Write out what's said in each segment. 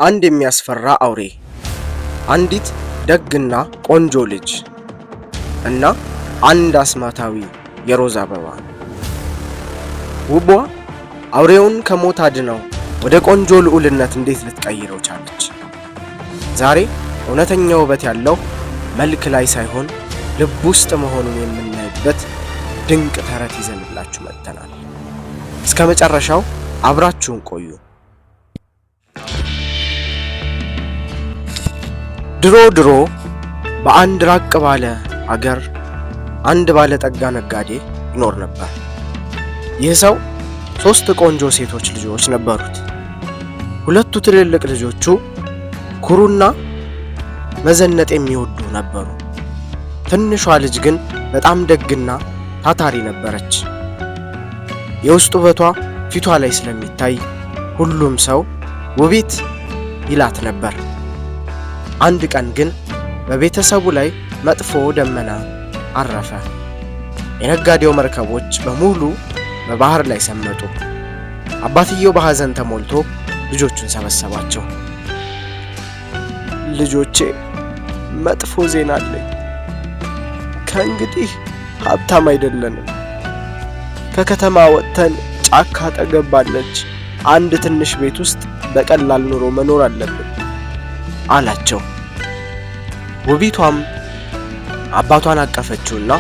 አንድ የሚያስፈራ አውሬ፣ አንዲት ደግና ቆንጆ ልጅ እና አንድ አስማታዊ የሮዝ አበባ። ውቧ አውሬውን ከሞት አድነው ወደ ቆንጆ ልዑልነት እንዴት ልትቀይረው ቻለች? ዛሬ እውነተኛ ውበት ያለው መልክ ላይ ሳይሆን ልብ ውስጥ መሆኑን የምናይበት ድንቅ ተረት ይዘንላችሁ መጥተናል። እስከ መጨረሻው አብራችሁን ቆዩ። ድሮ በአንድ ራቅ ባለ አገር አንድ ባለጠጋ ነጋዴ ይኖር ነበር። ይህ ሰው 3 ቆንጆ ሴቶች ልጆች ነበሩት። ሁለቱ ትልልቅ ልጆቹ ኩሩና መዘነጥ የሚወዱ ነበሩ። ትንሿ ልጅ ግን በጣም ደግና ታታሪ ነበረች። የውስጥ ውበቷ ፊቷ ላይ ስለሚታይ ሁሉም ሰው ውቢት ይላት ነበር። አንድ ቀን ግን በቤተሰቡ ላይ መጥፎ ደመና አረፈ። የነጋዴው መርከቦች በሙሉ በባህር ላይ ሰመጡ። አባትየው በሐዘን ተሞልቶ ልጆቹን ሰበሰባቸው። ልጆቼ፣ መጥፎ ዜና አለኝ። ከእንግዲህ ሀብታም አይደለንም። ከከተማ ወጥተን ጫካ አጠገብ ባለች አንድ ትንሽ ቤት ውስጥ በቀላል ኑሮ መኖር አለብን አላቸው። ውቢቷም አባቷን አቀፈችውና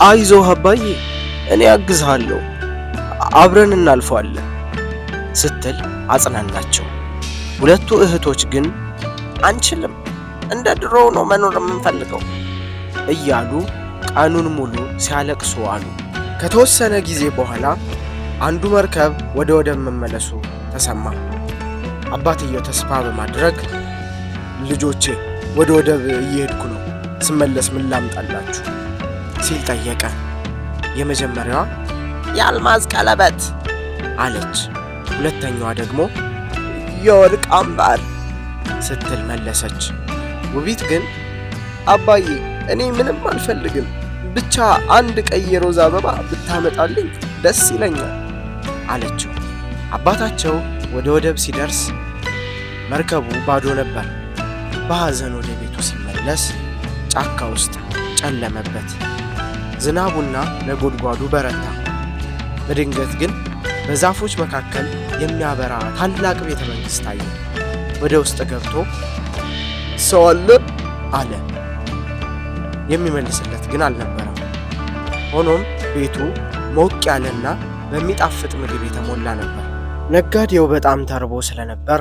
አይዞህ አባዬ፣ እኔ አግዝሃለሁ፣ አብረን እናልፈዋለን ስትል አጽናናቸው። ሁለቱ እህቶች ግን አንችልም፣ እንደ ድሮው ነው መኖር የምንፈልገው እያሉ ቀኑን ሙሉ ሲያለቅሱ አሉ። ከተወሰነ ጊዜ በኋላ አንዱ መርከብ ወደ ወደብ መመለሱ ተሰማ። አባትየው ተስፋ በማድረግ ልጆቼ፣ ወደ ወደብ እየሄድኩ ነው፣ ስመለስ ምን ላምጣላችሁ ሲል ጠየቀ። የመጀመሪያዋ የአልማዝ ቀለበት አለች። ሁለተኛዋ ደግሞ የወርቅ አምባር ስትል መለሰች። ውቢት ግን አባዬ፣ እኔ ምንም አልፈልግም፣ ብቻ አንድ ቀይ የሮዝ አበባ ብታመጣልኝ ደስ ይለኛል አለችው። አባታቸው ወደ ወደብ ሲደርስ መርከቡ ባዶ ነበር። በሐዘን ወደ ቤቱ ሲመለስ ጫካ ውስጥ ጨለመበት። ዝናቡና ነጎድጓዱ በረታ። በድንገት ግን በዛፎች መካከል የሚያበራ ታላቅ ቤተ መንግሥት አየ። ወደ ውስጥ ገብቶ ሰው አለ። የሚመልስለት ግን አልነበረም። ሆኖም ቤቱ ሞቅ ያለና በሚጣፍጥ ምግብ የተሞላ ነበር። ነጋዴው በጣም ተርቦ ስለነበር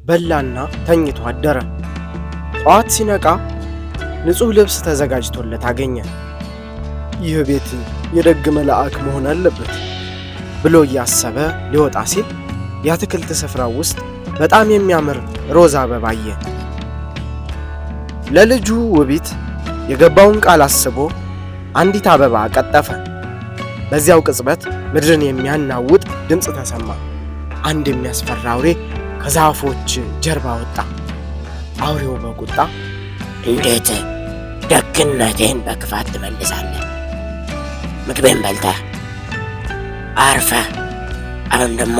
በላና ተኝቶ አደረ። ጠዋት ሲነቃ ንጹሕ ልብስ ተዘጋጅቶለት አገኘ። ይህ ቤት የደግ መልአክ መሆን አለበት ብሎ እያሰበ ሊወጣ ሲል የአትክልት ስፍራው ውስጥ በጣም የሚያምር ሮዝ አበባ አየ። ለልጁ ውቢት የገባውን ቃል አስቦ አንዲት አበባ ቀጠፈ። በዚያው ቅጽበት ምድርን የሚያናውጥ ድምፅ ተሰማ። አንድ የሚያስፈራ አውሬ ከዛፎች ጀርባ ወጣ። አውሬው በቁጣ እንዴት ደግነቴን በክፋት ትመልሳለህ? ምግቤን በልተህ አርፈህ አሁን ደግሞ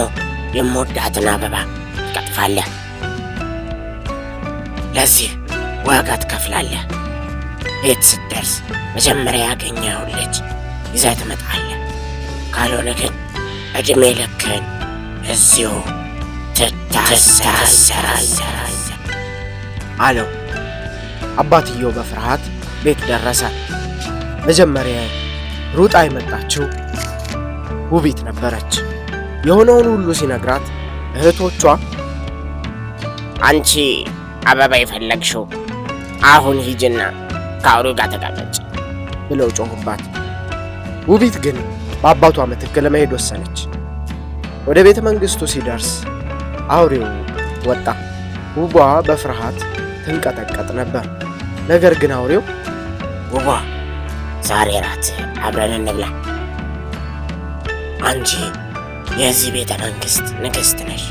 የምወዳትን አበባ ትቀጥፋለህ። ለዚህ ዋጋ ትከፍላለህ። ቤት ስትደርስ መጀመሪያ ያገኘኸውን ልጅ ይዘህ ትመጣለህ። ካልሆነ ግን ዕድሜ ልክህን እዚሁ ትታሰራለህ አለው። አባትየው በፍርሃት ቤት ደረሰ። መጀመሪያ ሩጣ የመጣችው ውቢት ነበረች። የሆነውን ሁሉ ሲነግራት እህቶቿ አንቺ አበባ የፈለግሽው አሁን ሂጅና ከአውሬው ጋር ተቀመጭ ብለው ጮኹባት። ውቢት ግን በአባቷ ምትክ ለመሄድ ወሰነች። ወደ ቤተ መንግሥቱ ሲደርስ አውሬው ወጣ። ውቧ በፍርሃት ትንቀጠቀጥ ነበር። ነገር ግን አውሬው ውቧ፣ ዛሬ ራት አብረን እንብላ፣ አንቺ የዚህ ቤተ መንግሥት ንግሥት ነሽ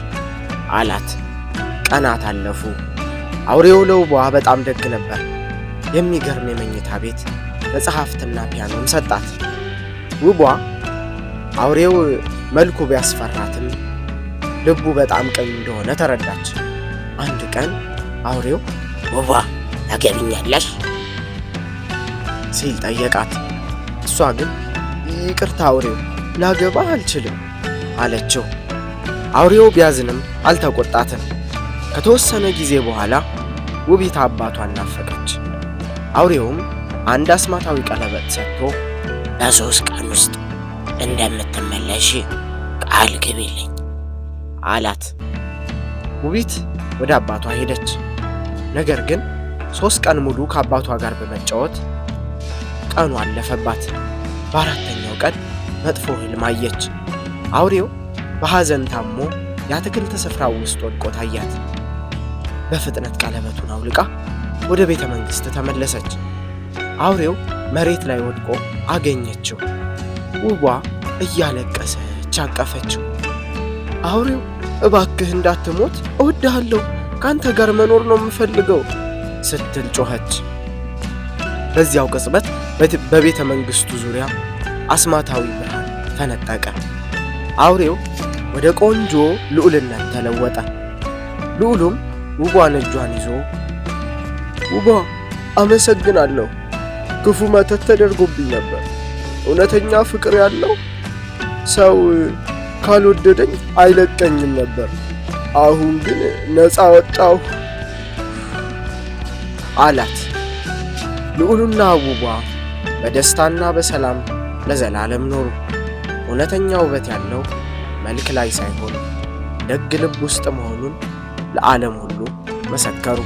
አላት። ቀናት አለፉ። አውሬው ለውቧ በጣም ደግ ነበር። የሚገርም የመኝታ ቤት፣ መጽሐፍትና ፒያኖም ሰጣት። ውቧ አውሬው መልኩ ቢያስፈራትም ልቡ በጣም ቀይ እንደሆነ ተረዳች። አንድ ቀን አውሬው ውቧ ታገቢኛለሽ ሲል ጠየቃት። እሷ ግን ይቅርታ አውሬው፣ ላገባ አልችልም አለችው። አውሬው ቢያዝንም አልተቆጣትም። ከተወሰነ ጊዜ በኋላ ውቢት አባቷን ናፈቀች። አውሬውም አንድ አስማታዊ ቀለበት ሰጥቶ በ3 ቀን ውስጥ እንደምትመለሽ ቃል ግቢልኝ አላት። ውቢት ወደ አባቷ ሄደች። ነገር ግን 3 ቀን ሙሉ ከአባቷ ጋር በመጫወት ቀኑ አለፈባት። በአራተኛው ቀን መጥፎ ህልም አየች። አውሬው በሐዘን ታሞ የአትክልት ስፍራው ውስጥ ወድቆ ታያት። በፍጥነት ቀለበቱን አውልቃ ወደ ቤተ መንግሥት ተመለሰች። አውሬው መሬት ላይ ወድቆ አገኘችው። ውቧ እያለቀሰች አቀፈችው። አውሬው እባክህ እንዳትሞት፣ እወድሃለሁ፣ ካንተ ጋር መኖር ነው የምፈልገው ስትል ጮኸች። በዚያው ቅጽበት በቤተ መንግሥቱ ዙሪያ አስማታዊ ብርሃን ተነጠቀ። አውሬው ወደ ቆንጆ ልዑልነት ተለወጠ። ልዑሉም ውቧን እጇን ይዞ ውቧ አመሰግናለሁ፣ ክፉ መተት ተደርጎብኝ ነበር። እውነተኛ ፍቅር ያለው ሰው ካልወደደኝ አይለቀኝም ነበር። አሁን ግን ነፃ ወጣሁ አላት። ልዑሉና ውቧ በደስታና በሰላም ለዘላለም ኖሩ። እውነተኛ ውበት ያለው መልክ ላይ ሳይሆን ደግ ልብ ውስጥ መሆኑን ለዓለም ሁሉ መሰከሩ።